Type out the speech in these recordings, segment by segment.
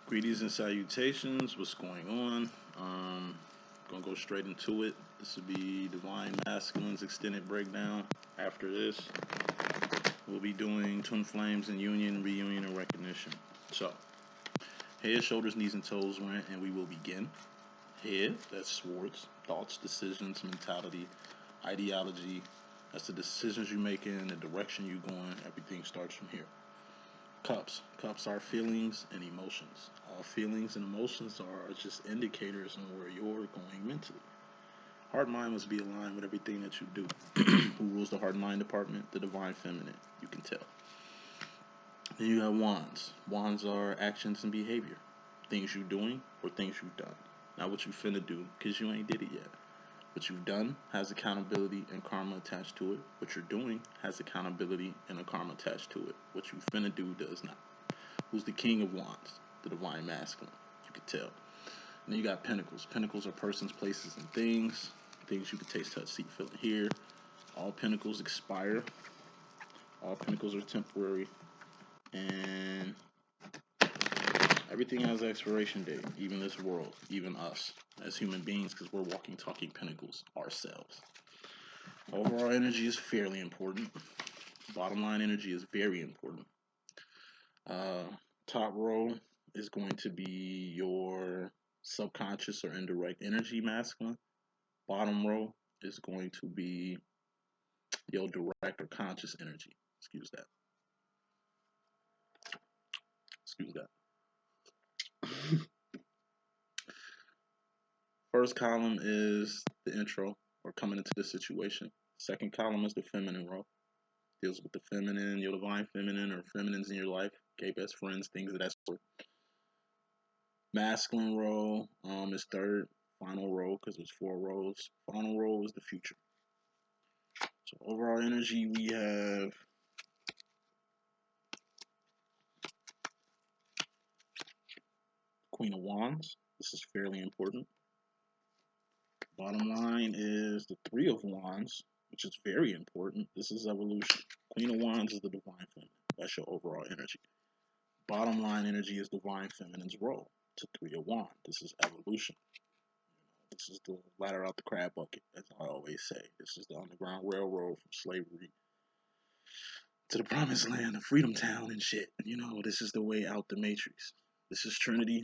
Greetings and salutations. What's going on? Gonna go straight into it. This will be Divine Masculine's extended breakdown. After this, we'll be doing twin flames in union, reunion, and recognition. So, head, shoulders, knees, and toes went, and we will begin. Head, that's swords, thoughts, decisions, mentality, ideology. That's the decisions you're making, the direction you're going. Everything starts from here. Cups. Cups are feelings and emotions. All feelings and emotions are just indicators on where you're going mentally. Heart mind must be aligned with everything that you do. Who rules the heart mind department? The divine feminine. You can tell. Then you have wands. Wands are actions and behavior. Things you're doing or things you've done. Not what you finna do, because you ain't did it yet. What you've done has accountability and karma attached to it. What you're doing has accountability and a karma attached to it. What you finna do does not. Who's the king of wands? The divine masculine. You can tell. And then you got pentacles. Pentacles are persons, places, and things. Things you can taste, touch, see, feel, and hear. All pentacles expire. All pentacles are temporary. And everything has an expiration date. Even this world. Even us. As human beings, because we're walking, talking pentacles ourselves. Overall energy is fairly important. Bottom line energy is very important. Top row is going to be your subconscious or indirect energy masculine. Bottom row is going to be your direct or conscious energy. Excuse that. Excuse that. First column is the intro or coming into the situation. Second column is the feminine row. Deals with the feminine, your divine feminine or feminines in your life. Okay, best friends, things of that sort. Masculine row is third. Final row, because there's 4 rows. Final row is the future. So overall energy, we have Queen of Wands. This is fairly important. Bottom line is the Three of Wands, which is very important. This is evolution. Queen of Wands is the divine feminine. That's your overall energy. Bottom line energy is divine feminine's role to Three of Wands. This is evolution. This is the ladder out the crab bucket, as I always say. This is the Underground Railroad from slavery to the promised land of Freedom Town and shit. This is the way out the matrix. This is Trinity.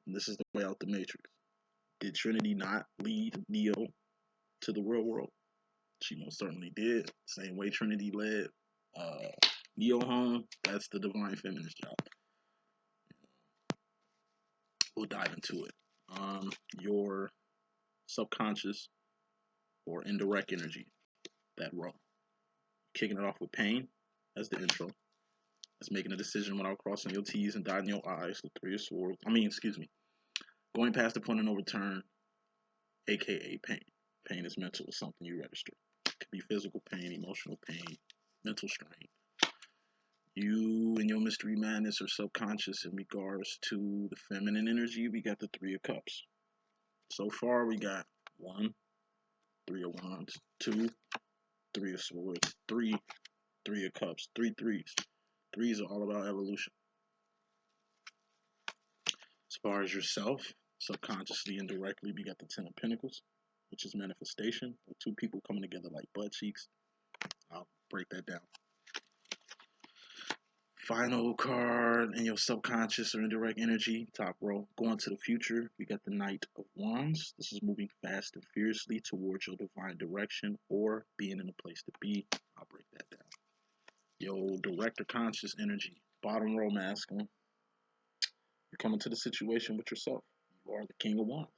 And this is the way out the matrix. Did Trinity not lead Neo to the real world? She most certainly did. Same way Trinity led Neo home. That's the divine feminine's job. We'll dive into it. Your subconscious or indirect energy, that row. Kicking it off with pain. That's the intro. That's making a decision without crossing your T's and dotting your I's. The 3 of swords. Going past the point of no return, aka pain. Pain is mental. It's something you register. It could be physical pain, emotional pain, mental strain. You and your mystery madness or subconscious in regards to the feminine energy, we got the 3 of cups. So far, we got 1, 3 of wands, 2, 3 of swords, 3, 3 of cups, 3 threes. Threes are all about evolution. As far as yourself, subconsciously and directly, we got the 10 of pentacles, which is manifestation, or 2 people coming together like butt cheeks. I'll break that down. Final card in your subconscious or indirect energy, top row. Going to the future, we got the Knight of Wands. This is moving fast and fiercely towards your divine direction or being in a place to be. I'll break that down. Your direct or conscious energy, bottom row masculine. You're coming to the situation with yourself. You are the King of Wands.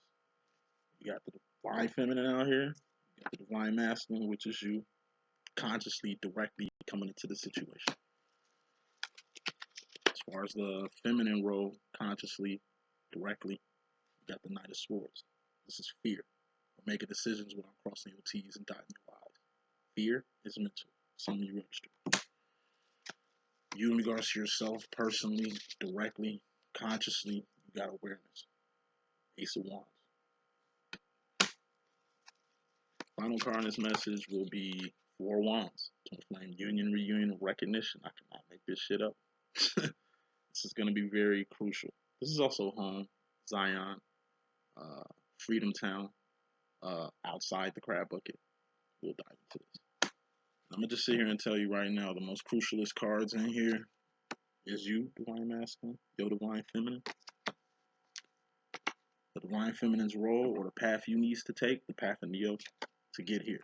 You got the divine feminine out here. You got the divine masculine, which is you consciously, directly coming into the situation. As far as the feminine role, consciously, directly, you got the Knight of Swords. This is fear. We're making decisions without crossing your T's and dotting your I's. Fear is mental. Something you register. You in regards to yourself, personally, directly, consciously, you got awareness. Ace of Wands. Final card in this message will be 4 Wands. Twin Flame Union, Reunion, Recognition. I cannot make this shit up. This is going to be very crucial. This is also home, Zion, Freedom Town, outside the crab bucket. We'll dive into this. I'm going to just sit here and tell you right now, the most crucialist cards in here is you, Divine Masculine, your Divine Feminine. The Divine Feminine's role or the path you need to take, the path of Neo, to get here.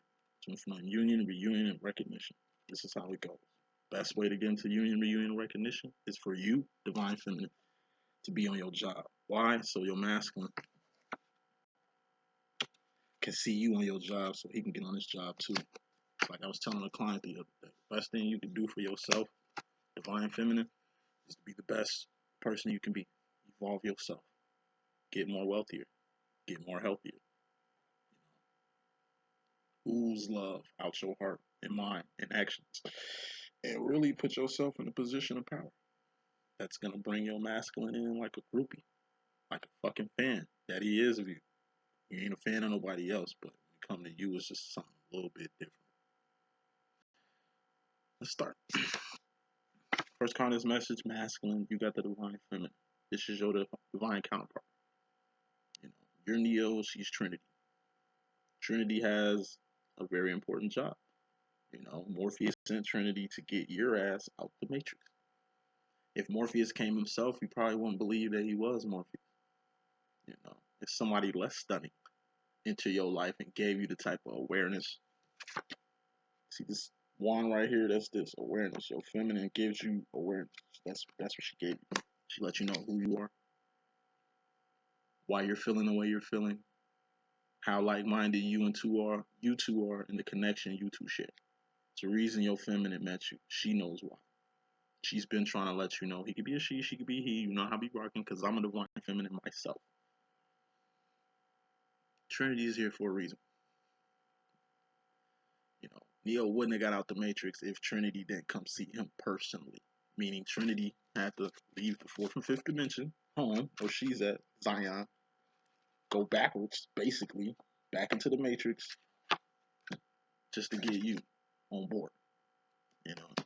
So from union, reunion, and recognition. This is how it goes. Best way to get into union, reunion, and recognition is for you, Divine Feminine, to be on your job. Why? So your masculine can see you on your job so he can get on his job too. Like I was telling a client the other day, the best thing you can do for yourself, Divine Feminine, is to be the best person you can be. Evolve yourself. Get more wealthier. Get more healthier. Ooze love out your heart and mind and actions. And really put yourself in a position of power. That's going to bring your masculine in like a groupie. Like a fucking fan that he is of you. You ain't a fan of nobody else, but when it comes to you, it's just something a little bit different. Let's start. First card is message, masculine. You got the Divine Feminine. This is your divine counterpart. You know, you're Neo, she's Trinity. Trinity has a very important job. You know, Morpheus sent Trinity to get your ass out the Matrix. If Morpheus came himself, you probably wouldn't believe that he was Morpheus. You know, if somebody less stunning into your life and gave you the type of awareness. See this wand right here? That's this awareness. Your feminine gives you awareness. That's what she gave you. She let you know who you are, why you're feeling the way you're feeling, how like-minded you two are, and the connection you two share. It's the reason your feminine met you. She knows why. She's been trying to let you know he could be a she could be he. You know how I be rocking because I'm a divine feminine myself. Trinity is here for a reason. You know, Neo wouldn't have got out the Matrix if Trinity didn't come see him personally. Meaning Trinity had to leave the fourth and fifth dimension, home, where she's at, Zion, go backwards, basically, back into the Matrix, just to get you on board. You know,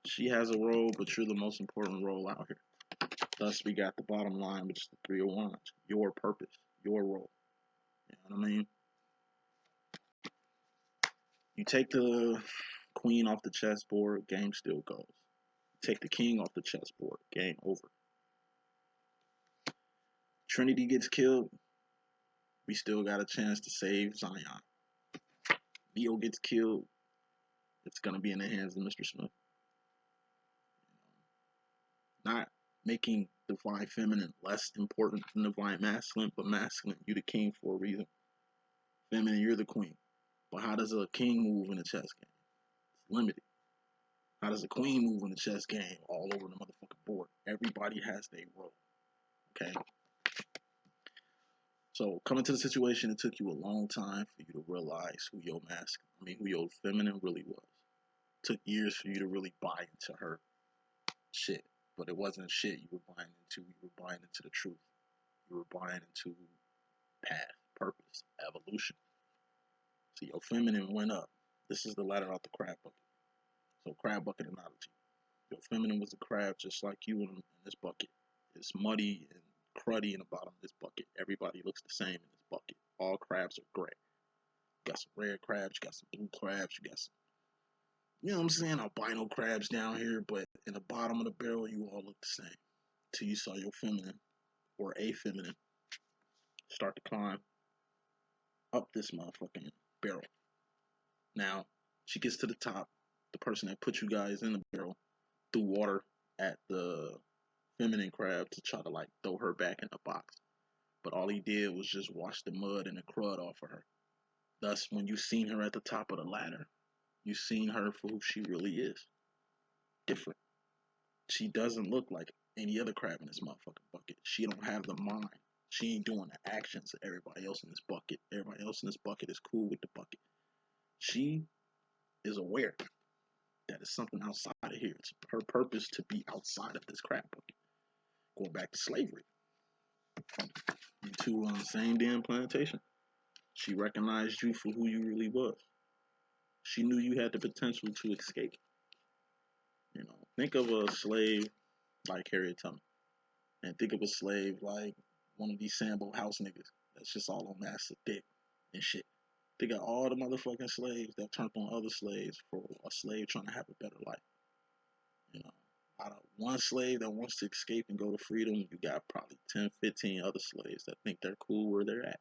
she has a role, but you're the most important role out here. Thus, we got the bottom line, which is the Three of Wands. Your purpose, your role. You know what I mean? You take the queen off the chessboard, game still goes. Take the king off the chessboard, game over. Trinity gets killed, we still got a chance to save Zion. Neo gets killed, it's going to be in the hands of Mr. Smith. Not making Divine Feminine less important than Divine Masculine, but masculine, you the king for a reason. Feminine, you're the queen. But how does a king move in a chess game? It's limited. How does a queen move in a chess game all over the motherfucking board? Everybody has their role. Okay? So coming to the situation, it took you a long time for you to realize who your who your feminine really was. It took years for you to really buy into her shit. But it wasn't shit you were buying into. You were buying into the truth. You were buying into path, purpose, evolution. So your feminine went up. This is the ladder out the crab bucket. So crab bucket analogy. Your feminine was a crab just like you in this bucket. It's muddy and cruddy in the bottom of this bucket. Everybody looks the same in this bucket. All crabs are gray. You got some red crabs, you got some blue crabs, you got some, you know what I'm saying, albino crabs down here, but in the bottom of the barrel, you all look the same. Till you saw your feminine, or a feminine, start to climb up this motherfucking barrel. Now, she gets to the top. The person that put you guys in the barrel threw water at the feminine crab to try to like throw her back in the box. But all he did was just wash the mud and the crud off of her. Thus, when you seen her at the top of the ladder, you seen her for who she really is. Different. She doesn't look like any other crab in this motherfucking bucket. She don't have the mind. She ain't doing the actions of everybody else in this bucket. Everybody else in this bucket is cool with the bucket. She is aware that it's something outside of here. It's her purpose to be outside of this crab bucket. Going back to slavery. You two were on the same damn plantation. She recognized you for who you really was. She knew you had the potential to escape. You know, think of a slave like Harriet Tubman. And think of a slave like one of these Sambo house niggas that's just all on master dick and shit. Think of all the motherfucking slaves that turned on other slaves for a slave trying to have a better life. You know, out of one slave that wants to escape and go to freedom, you got probably 10, 15 other slaves that think they're cool where they're at.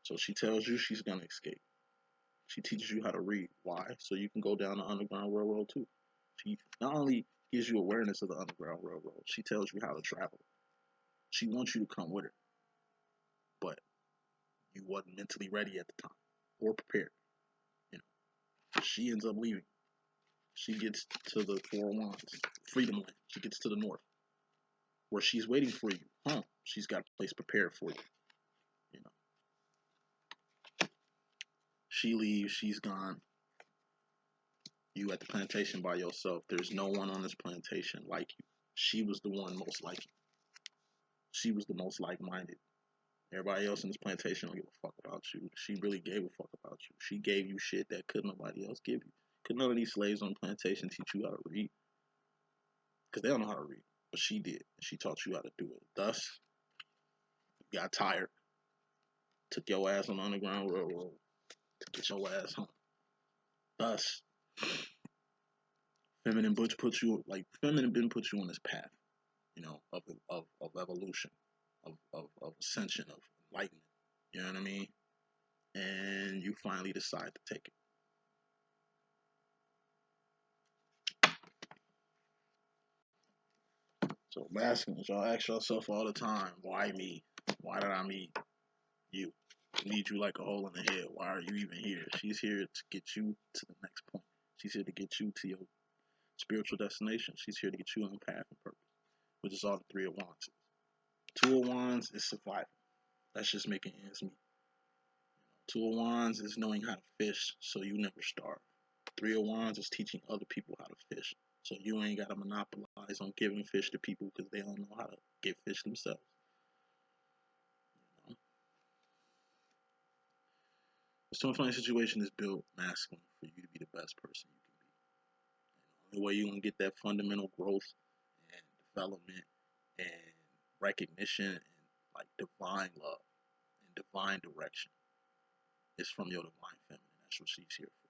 So she tells you she's going to escape. She teaches you how to read. Why? So you can go down the Underground Railroad too. She not only gives you awareness of the Underground Railroad, she tells you how to travel. She wants you to come with her. But you wasn't mentally ready at the time or prepared. You know, she ends up leaving. She gets to the Four Wands, Freedom Land. She gets to the north, where she's waiting for you. She's got a place prepared for you. You know, she leaves. She's gone. You at the plantation by yourself. There's no one on this plantation like you. She was the one most like you. She was the most like-minded. Everybody else in this plantation don't give a fuck about you. She really gave a fuck about you. She gave you shit that could nobody else give you. Could none of these slaves on the plantation teach you how to read? Because they don't know how to read. But she did. She taught you how to do it. Thus, you got tired. Took your ass on the Underground Railroad to get your ass home. Thus, feminine been put you on this path, you know, of evolution, of ascension, of enlightenment. You know what I mean? And you finally decide to take it. So masculines, y'all ask yourself all the time, why me? Why did I meet you? I need you like a hole in the head. Why are you even here? She's here to get you to the next point. She's here to get you to your spiritual destination. She's here to get you on path and purpose, which is all the Three of Wands. Two of Wands is survival. That's just making ends meet. Two of Wands is knowing how to fish so you never starve. Three of Wands is teaching other people how to fish. So you ain't got to monopolize on giving fish to people because they don't know how to get fish themselves. You know? The Twin Flame situation is built masculine for you to be the best person you can be. And the only way you're going to get that fundamental growth and development and recognition and like divine love and divine direction is from your divine feminine. That's what she's here for.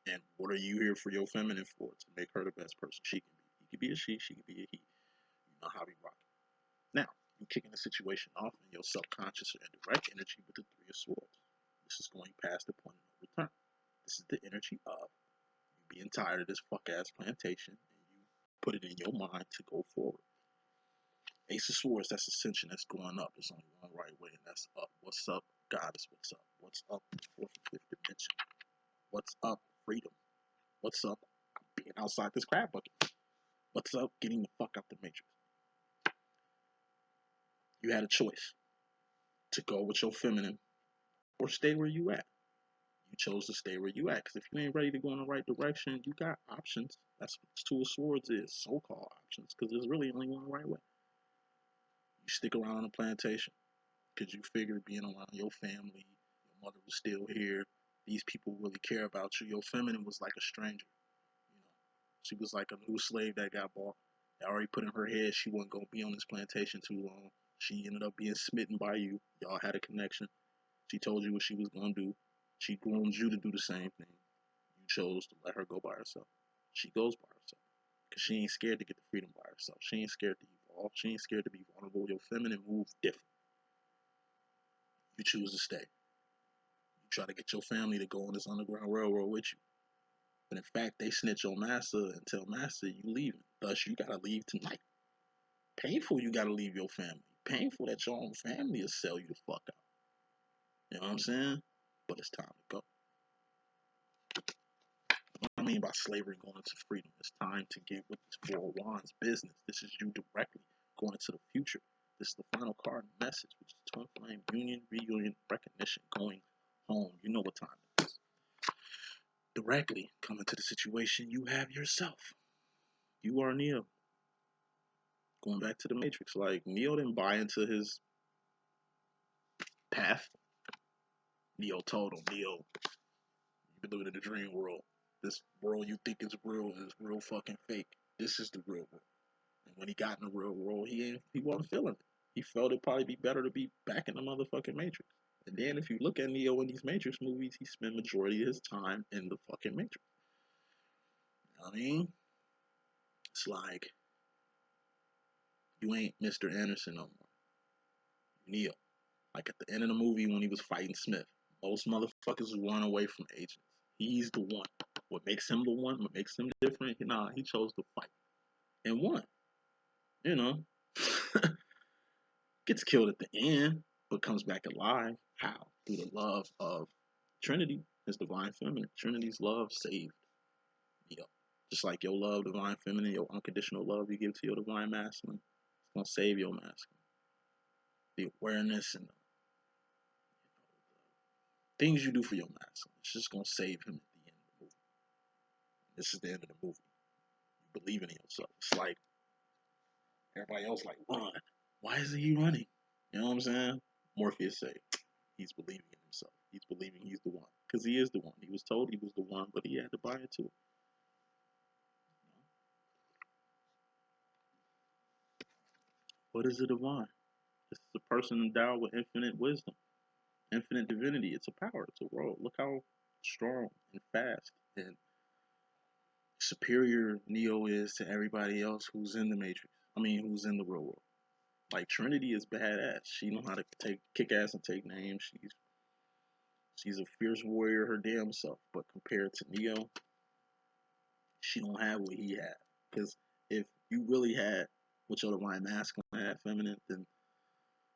And what are you here for your feminine for? To make her the best person she can be. He could be a she could be a he. You know how we rock it. Now, you're kicking the situation off in your subconscious and direct energy with the Three of Swords. This is going past the point of no return. This is the energy of you being tired of this fuck-ass plantation and you put it in your mind to go forward. Ace of Swords, that's ascension, that's going up. There's only one right way, and that's up. What's up, Goddess? What's up? What's up, fourth and fifth dimension? What's up, freedom? What's up, being outside this crab bucket? What's up, getting the fuck out the matrix? You had a choice to go with your feminine or stay where you at. You chose to stay where you at, because if you ain't ready to go in the right direction, you got options. That's what Two of Swords is, so-called options, because there's really only one right way. You stick around on the plantation because you figured being around your family, your mother was still here, these people really care about you. Your feminine was like a stranger. You know, she was like a new slave that got bought. They already put in her head she wasn't gonna be on this plantation too long. She ended up being smitten by you. Y'all had a connection. She told you what she was gonna do. She groomed you to do the same thing. You chose to let her go by herself. She goes by herself because she ain't scared to get the freedom by herself. She ain't scared to evolve. She ain't scared to be vulnerable. Your feminine moves different. You choose to stay. You try to get your family to go on this Underground Railroad with you. But in fact, they snitch on Master and tell Master you leaving. Thus, you gotta leave tonight. Painful you gotta leave your family. Painful that your own family will sell you the fuck out. You know what I'm saying? But it's time to go. What I mean by slavery going into freedom, it's time to get with this Four of Wands business. This is you directly going into the future. This is the final card message, which is Twin Flame union, reunion, recognition, going home. You know what time it is. Directly coming to the situation you have yourself. You are Neo. Going back to the Matrix, like Neo didn't buy into his path. Neo told him, Neo, you've been living in the dream world. This world you think is real fucking fake. This is the real world. And when he got in the real world, he wasn't feeling it. He felt it'd probably be better to be back in the motherfucking Matrix. And then if you look at Neo in these Matrix movies, he spent majority of his time in the fucking Matrix. You know what I mean? It's like you ain't Mr. Anderson no more. Neo. Like at the end of the movie when he was fighting Smith, most motherfuckers run away from agents. He's the one. What makes him the one? What makes him different? Nah, he chose to fight and won. You know, gets killed at the end, but comes back alive. How? Through the love of Trinity, his divine feminine. Trinity's love saved Neo. Just like your love, divine feminine, your unconditional love you give to your divine masculine, it's gonna save your masculine. The awareness and the things you do for your masculine, it's just gonna save him at the end of the movie. This is the end of the movie. You believe in yourself. It's like everybody else like, run. Why isn't he running? You know what I'm saying? Morpheus say, he's believing in himself. He's believing he's the one. Because he is the one. He was told he was the one, but he had to buy it too. What is the divine? It's a person endowed with infinite wisdom, infinite divinity. It's a power. It's a world. Look how strong and fast and superior Neo is to everybody else who's in the Matrix. I mean, who's in the real world. Like Trinity is badass. She know how to kick ass and take names. She's a fierce warrior her damn self. But compared to Neo, she don't have what he had. Because if you really had what your divine masculine had feminine, then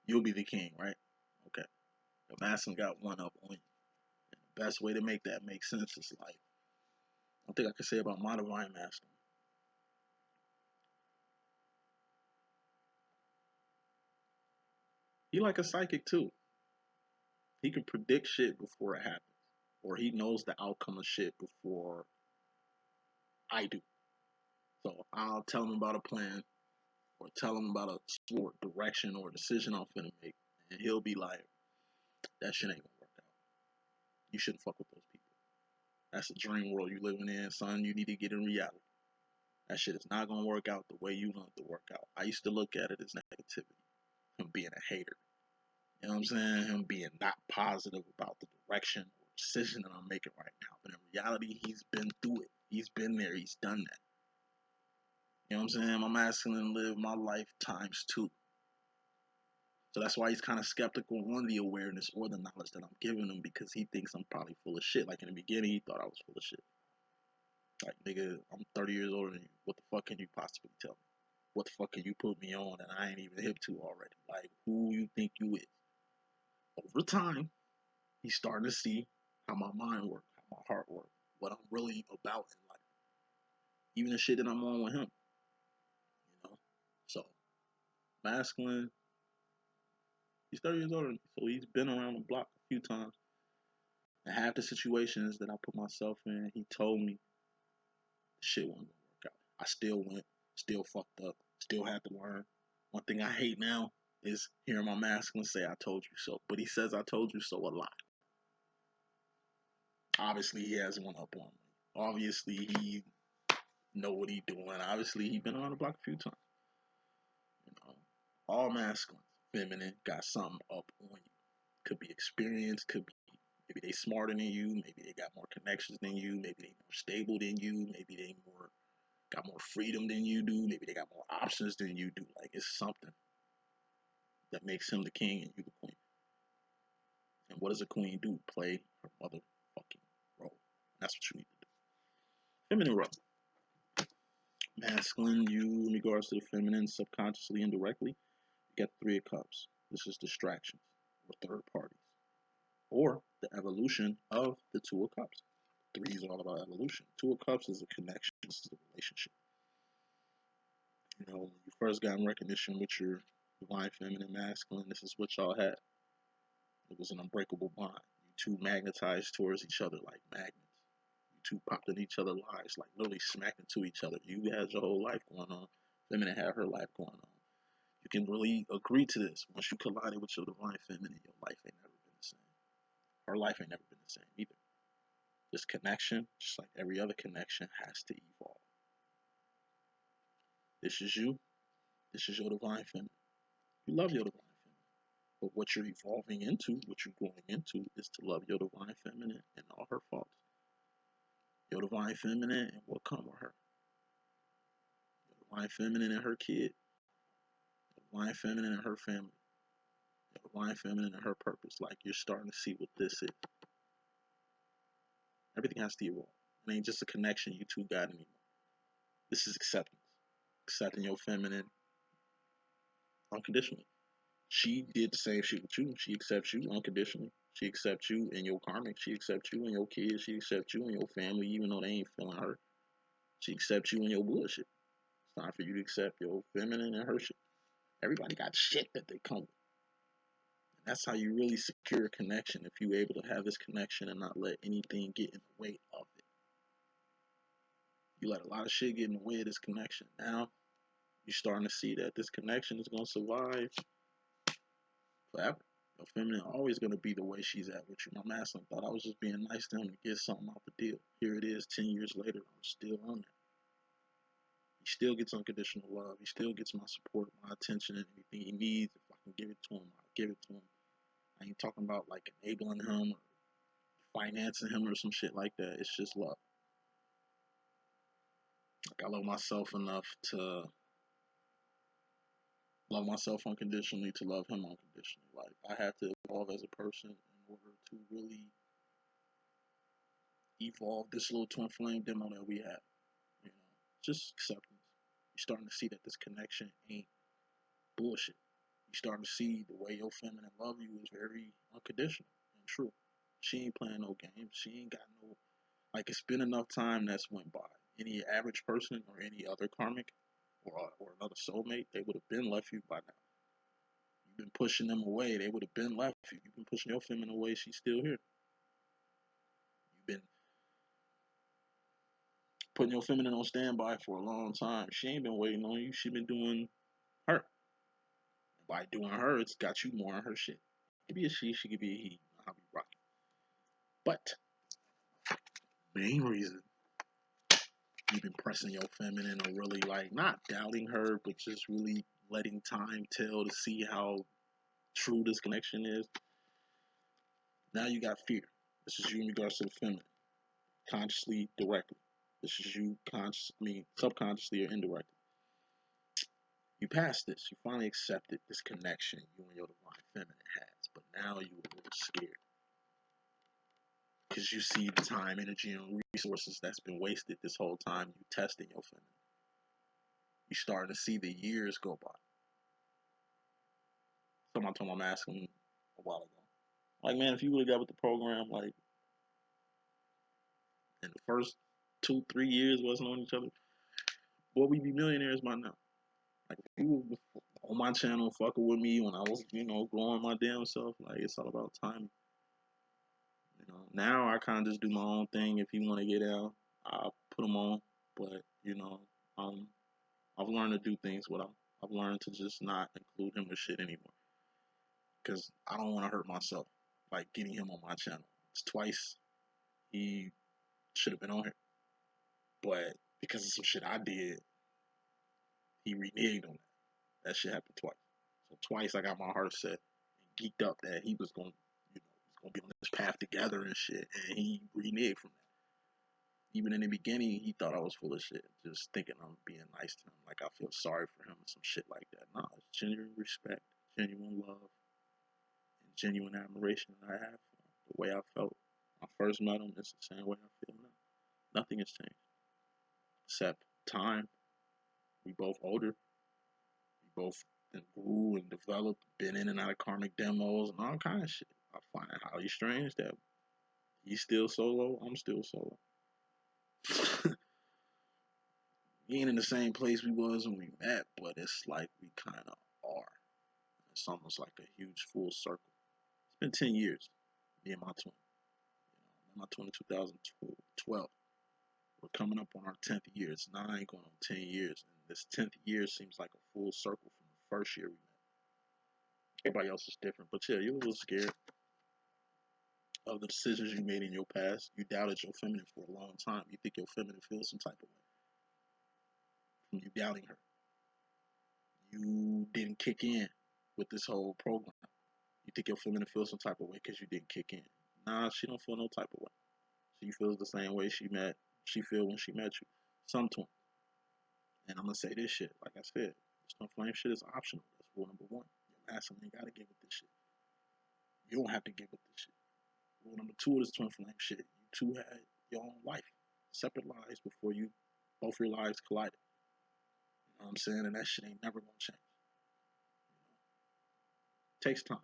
you'll be the king, right? Okay. The masculine got one up on you. And the best way to make that make sense is like, I think I could say about my divine masculine. He like a psychic too. He can predict shit before it happens. Or he knows the outcome of shit before I do. So I'll tell him about a plan or tell him about a sport, direction, or decision I'm finna make. And he'll be like, that shit ain't gonna work out. You shouldn't fuck with those people. That's a dream world you living in, son. You need to get in reality. That shit is not gonna work out the way you want it to work out. I used to look at it as negativity. Him being a hater. You know what I'm saying? Him being not positive about the direction or decision that I'm making right now. But in reality, he's been through it. He's been there. He's done that. You know what I'm saying? I'm asking him to live my life times two. So that's why he's kind of skeptical on the awareness or the knowledge that I'm giving him because he thinks I'm probably full of shit. Like in the beginning, he thought I was full of shit. Like, nigga, I'm 30 years older than you. What the fuck can you possibly tell me? What the fuck can you put me on that I ain't even hip to already? Like, who you think you is? Over time, he's starting to see how my mind works, how my heart works, what I'm really about in life. Even the shit that I'm on with him, you know? So, masculine, he's 30 years older than me, so he's been around the block a few times. And half the situations that I put myself in, he told me shit wasn't gonna work out. I still went, still fucked up, still had to learn. One thing I hate now is hearing my masculine say I told you so. But he says I told you so a lot. Obviously he has one up on me. Obviously he know what he doing. Obviously he been around the block a few times. You know. All masculine, feminine, got something up on you. Could be experience, could be maybe they smarter than you, maybe they got more connections than you, maybe they more stable than you, maybe they more got more freedom than you do, maybe they got more options than you do. Like it's something that makes him the king and you the queen. And what does a queen do? Play her motherfucking role. That's what you need to do. Feminine role. Masculine, you in regards to the feminine, subconsciously and directly, you got Three of Cups. This is distractions or third parties. Or the evolution of the Two of Cups. Three is all about evolution. Two of Cups is a connection. This is a relationship. You know, when you first got in recognition with your divine feminine masculine, this is what y'all had. It was an unbreakable bond. You two magnetized towards each other like magnets. You two popped in each other's lives, like literally smacked into each other. You had your whole life going on. Feminine had her life going on. You can really agree to this. Once you collided with your divine feminine, your life ain't never been the same. Her life ain't never been the same either. This connection, just like every other connection, has to evolve. This is you. This is your divine feminine. You love your divine feminine. But what you're evolving into, what you're growing into, is to love your divine feminine and all her faults. Your divine feminine and what come with her. Your divine feminine and her kid. Your divine feminine and her family. Your divine feminine and her purpose. Like, you're starting to see what this is. Everything has to evolve. It ain't just a connection you two got anymore. This is acceptance. Accepting your feminine unconditionally. She did the same shit with you. She accepts you unconditionally. She accepts you in your karmic. She accepts you and your kids. She accepts you and your family, even though they ain't feeling her. She accepts you and your bullshit. It's time for you to accept your feminine and her shit. Everybody got shit that they come with. And that's how you really secure a connection, if you're able to have this connection and not let anything get in the way of it. You let a lot of shit get in the way of this connection. Now, you're starting to see that this connection is going to survive forever. Your feminine always going to be the way she's at with you. My masculine thought I was just being nice to him to get something out the deal. Here it is, 10 years later, I'm still on there. He still gets unconditional love. He still gets my support, my attention, and anything he needs. If I can give it to him, I'll give it to him. I ain't talking about like enabling him or financing him or some shit like that. It's just love. Like, I love myself enough to love myself unconditionally to love him unconditionally. Like, I have to evolve as a person in order to really evolve this little twin flame demo that we have. You know, just acceptance. You're starting to see that this connection ain't bullshit. You're starting to see the way your feminine love you is very unconditional and true. She ain't playing no games. She ain't got no, like, it's been enough time that's went by. Any average person or any other karmic or another soulmate, they would have been left you by now. You've been pushing them away, they would have been left you. You've been pushing your feminine away, she's still here. You've been putting your feminine on standby for a long time. She ain't been waiting on you. She been doing her. And by doing her, it's got you more on her shit. It could be a she could be a he. You know how we rock it. But main reason you've been pressing your feminine or really like not doubting her, but just really letting time tell to see how true this connection is. Now you got fear. This is you in regards to the feminine. Consciously, directly. This is you subconsciously or indirectly. You passed this. You finally accepted this connection you and your divine feminine has. But now you're a little scared. Because you see the time, energy, and resources that's been wasted this whole time you testing your feminine. You're starting to see the years go by. Something I told my masculine a while ago. Like, man, if you would have got with the program, like, in the first 2-3 years wasn't on each other, boy, we'd be millionaires by now. Like, if you were on my channel fucking with me when I was, growing my damn self, like, it's all about timing. Now I kind of just do my own thing. If you want to get out, I'll put them on. But, I've learned to do things without. I've learned to just not include him with shit anymore. Because I don't want to hurt myself, like getting him on my channel. It's twice he should have been on here. But because of some shit I did, he reneged on that. That shit happened twice. So twice I got my heart set and geeked up that he was going to, be on this path together and shit. And he reneged from that. Even in the beginning, he thought I was full of shit, just thinking I'm being nice to him, like I feel sorry for him and some shit like that. Nah, it's genuine respect, genuine love, and genuine admiration that I have for him. The way I felt when I first met him is the same way I feel now. Nothing has changed, except time. We both older. We both grew and developed, been in and out of karmic demos and all kind of shit. I find it highly strange that he's still solo, I'm still solo. We ain't in the same place we was when we met, but it's like we kind of are. It's almost like a huge full circle. It's been 10 years, me and my twin. My twin in 2012. We're coming up on our 10th year. It's 9 going on 10 years. And this 10th year seems like a full circle from the first year we met. Everybody else is different. But yeah, you're a little scared of the decisions you made in your past. You doubted your feminine for a long time. You think your feminine feels some type of way from you doubting her. you didn't kick in with this whole program. You think your feminine feels some type of way because you didn't kick in. Nah, she don't feel no type of way. She feels the same way she feel when she met you. Some twin. And I'm gonna say this shit, like I said, this twin flame shit is optional. That's rule number one. Your masculine ain't gotta get with this shit. You don't have to get with this shit. Rule number two of this twin flame shit, you two had your own life, separate lives before both your lives collided. You know what I'm saying? And that shit ain't never gonna change. Takes time.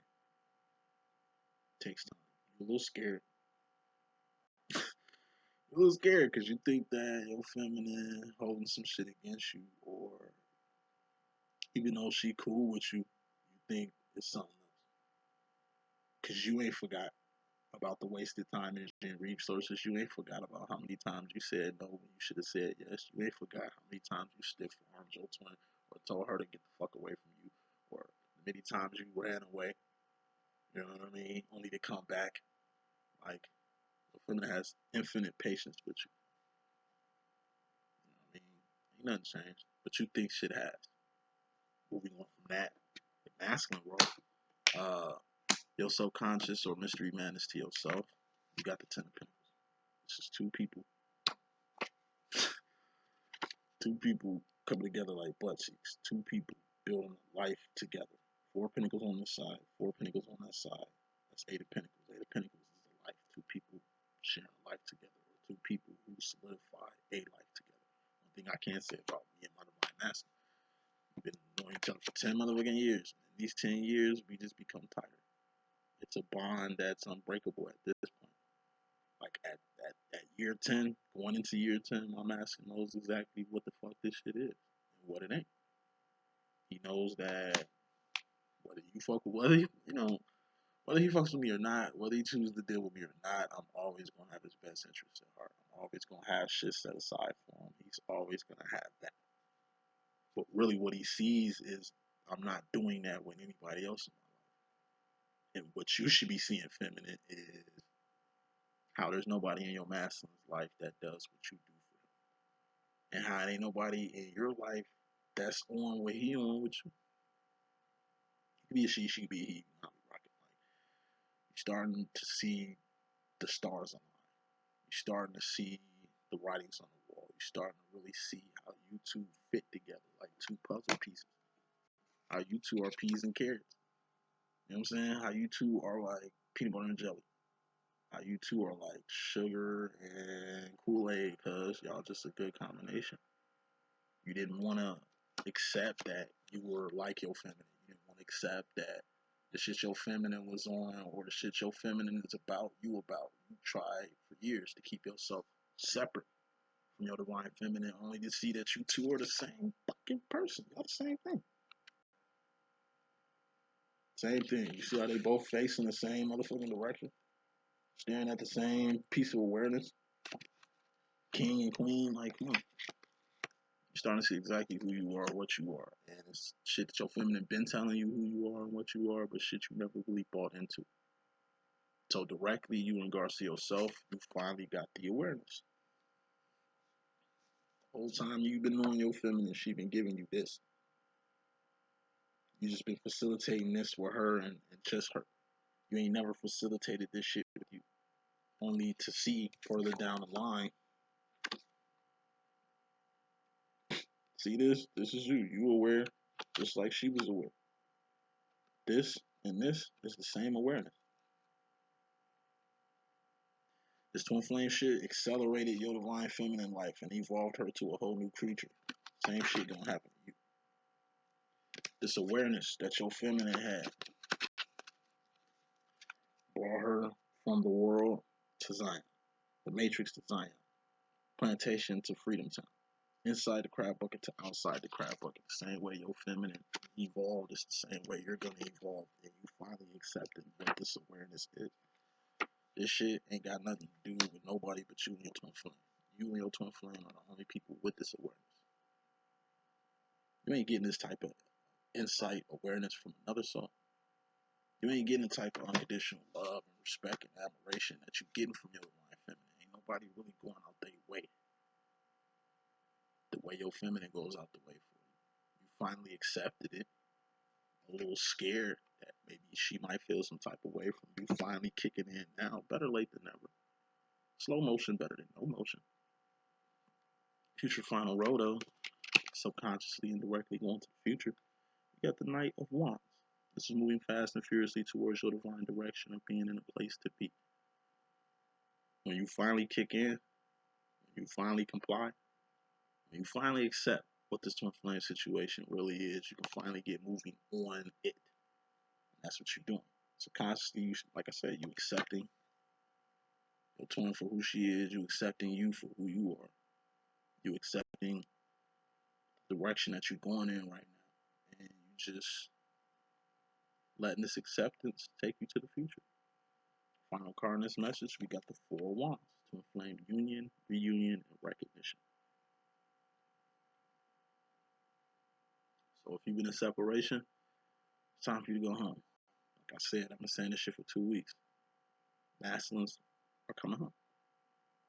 Takes time. You're a little scared. You're a little scared because you think that your feminine holding some shit against you, or even though she cool with you, you think it's something else. Because you ain't forgot about the wasted time, energy, and resources. You ain't forgot about how many times you said no when you should have said yes. You ain't forgot how many times you stiff armed your twin or told her to get the fuck away from you, or the many times you ran away. You know what I mean? Only to come back. Like, the feminine has infinite patience with you. You know what I mean? Ain't nothing changed, but you think shit has. Moving on from that, the masculine role, your subconscious or mystery madness to yourself. You got the 10 of Pentacles. This is two people coming together like butt cheeks. Two people building life together. 4 Pentacles on this side, 4 Pentacles on that side. That's 8 of Pentacles. 8 of Pentacles is the life. Two people sharing a life together. Or two people who solidify a life together. One thing I can say about me and my divine masculine, we've been knowing each other for 10 motherfucking years. In these 10 years, we just become tighter. It's a bond that's unbreakable at this point. Like at year 10, going into year 10, my master knows exactly what the fuck this shit is and what it ain't. He knows that whether you fuck with, whether he fucks with me or not, whether he chooses to deal with me or not, I'm always gonna have his best interest at heart. I'm always gonna have shit set aside for him. He's always gonna have that. But really what he sees is I'm not doing that with anybody else in my life. And what you should be seeing, feminine, is how there's nobody in your masculine's life that does what you do for him. And how it ain't nobody in your life that's on what he on with you. He could be a she could be a he. You know, rocket. Like, you're starting to see the stars align. You're starting to see the writings on the wall. You're starting to really see how you two fit together like two puzzle pieces. How you two are peas and carrots. You know what I'm saying? How you two are like peanut butter and jelly. How you two are like sugar and Kool-Aid, cause y'all just a good combination. You didn't want to accept that you were like your feminine. You didn't want to accept that the shit your feminine was on or the shit your feminine is about, you about. You tried for years to keep yourself separate from your divine feminine, only to see that you two are the same fucking person. Y'all the same thing. Same thing. You see how they both facing the same motherfucking direction? Staring at the same piece of awareness? King and queen, like, come on. You're starting to see exactly who you are, what you are. And it's shit that your feminine been telling you who you are and what you are, but shit you never really bought into. So directly, you in regards to yourself, you finally got the awareness. The whole time you've been knowing your feminine, she been giving you this. You just been facilitating this with her and just her. You ain't never facilitated this shit with you. Only to see further down the line. See this? This is you. You aware, just like she was aware. This and this is the same awareness. This twin flame shit accelerated your divine feminine life and evolved her to a whole new creature. Same shit gonna happen to you. This awareness that your feminine had brought her from the world to Zion, the matrix to Zion, plantation to freedom town, inside the crab bucket to outside the crab bucket. The same way your feminine evolved is the same way you're gonna evolve, and you finally accepted what this awareness is. This shit ain't got nothing to do with nobody but you and your twin flame. You and your twin flame are the only people with this awareness. You ain't getting this type of insight, awareness from another soul. You ain't getting the type of unconditional love and respect and admiration that you're getting from your divine feminine. Ain't nobody really going out their way the way your feminine goes out the way for you. You finally accepted it. A little scared that maybe she might feel some type of way from you finally kicking in now. Better late than never. Slow motion better than no motion. Future final row though, subconsciously and directly going to the future. You got the Knight of Wands. This is moving fast and furiously towards your divine direction of being in a place to be. When you finally kick in, when you finally comply, when you finally accept what this twin flame situation really is, you can finally get moving on it. And that's what you're doing. So constantly, like I said, you accepting your twin for who she is, you accepting you for who you are, you accepting the direction that you're going in right now, and you just letting this acceptance take you to the future. Final card in this message, we got the Four of Wands, twin flame union, reunion, and recognition. So if you've been in separation, it's time for you to go home. Like I said, I've been saying this shit for 2 weeks. Masculines are coming home.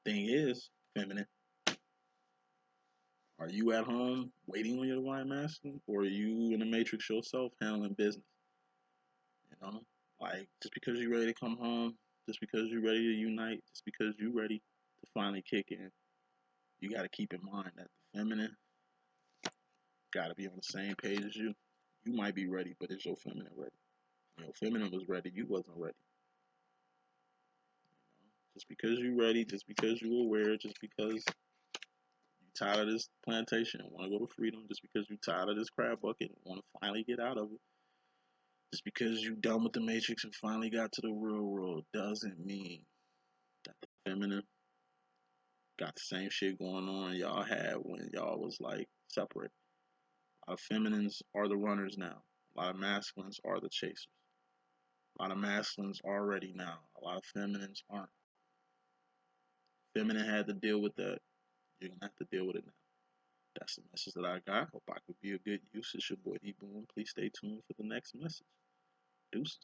Thing is, feminine, are you at home waiting on your divine masculine, or are you in the matrix yourself handling business? You know, like just because you're ready to come home, just because you're ready to unite, just because you're ready to finally kick in, you got to keep in mind that the feminine got to be on the same page as you. You might be ready, but is your feminine ready? Your feminine was ready, you wasn't ready. Just because you're ready, just because you're aware, just because you're tired of this plantation and want to go to freedom, just because you're tired of this crab bucket and want to finally get out of it, just because you're done with the matrix and finally got to the real world, doesn't mean that the feminine got the same shit going on y'all had when y'all was like separate. A lot of feminines are the runners now. A lot of masculines are the chasers. A lot of masculines are ready now. A lot of feminines aren't. Feminine had to deal with that. You're gonna have to deal with it now. That's the message that I got. Hope I could be a good use. It's your boy D.Boom. Please stay tuned for the next message. Deuces.